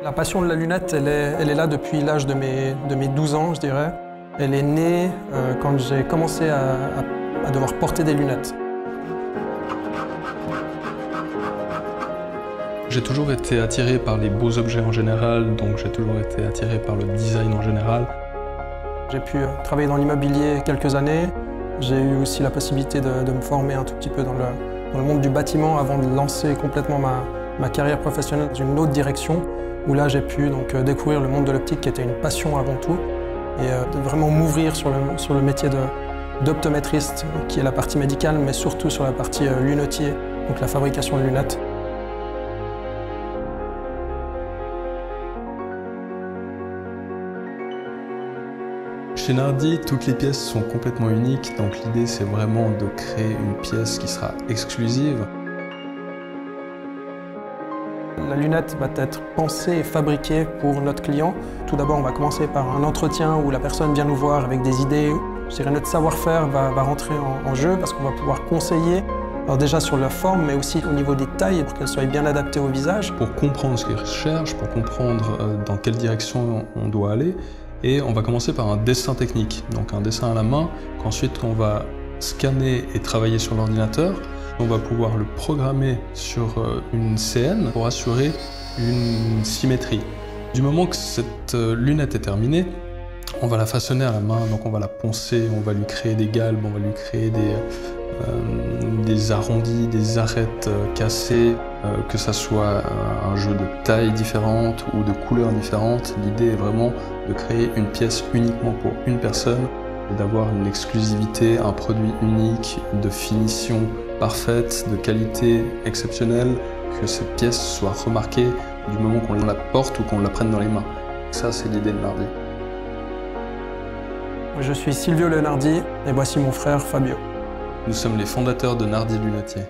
La passion de la lunette, elle est là depuis l'âge de mes 12 ans, je dirais. Elle est née quand j'ai commencé à devoir porter des lunettes. J'ai toujours été attiré par les beaux objets en général, donc j'ai toujours été attiré par le design en général. J'ai pu travailler dans l'immobilier quelques années. J'ai eu aussi la possibilité de me former un tout petit peu dans le monde du bâtiment avant de lancer complètement ma carrière professionnelle dans une autre direction, où là j'ai pu donc découvrir le monde de l'optique qui était une passion avant tout, et de vraiment m'ouvrir sur le métier d'optométriste, qui est la partie médicale, mais surtout sur la partie lunetier, donc la fabrication de lunettes. Chez Nardi, toutes les pièces sont complètement uniques, donc l'idée c'est vraiment de créer une pièce qui sera exclusive. La lunette va être pensée et fabriquée pour notre client. Tout d'abord, on va commencer par un entretien où la personne vient nous voir avec des idées. Je dirais notre savoir-faire va rentrer en jeu parce qu'on va pouvoir conseiller, alors déjà sur la forme, mais aussi au niveau des tailles pour qu'elles soient bien adaptées au visage. Pour comprendre ce qu'ils recherchent, pour comprendre dans quelle direction on doit aller, et on va commencer par un dessin technique, donc un dessin à la main, qu'ensuite on va scanner et travailler sur l'ordinateur. On va pouvoir le programmer sur une CN pour assurer une symétrie. Du moment que cette lunette est terminée, on va la façonner à la main, donc on va la poncer, on va lui créer des galbes, on va lui créer des arrondis, des arêtes cassées, que ça soit un jeu de tailles différentes ou de couleurs différentes. L'idée est vraiment de créer une pièce uniquement pour une personne et d'avoir une exclusivité, un produit unique, de finition parfaite, de qualité exceptionnelle, que cette pièce soit remarquée du moment qu'on la porte ou qu'on la prenne dans les mains. Ça, c'est l'idée de Nardi. Je suis Silvio Leonardi et voici mon frère Fabio. Nous sommes les fondateurs de Nardi Lunetier.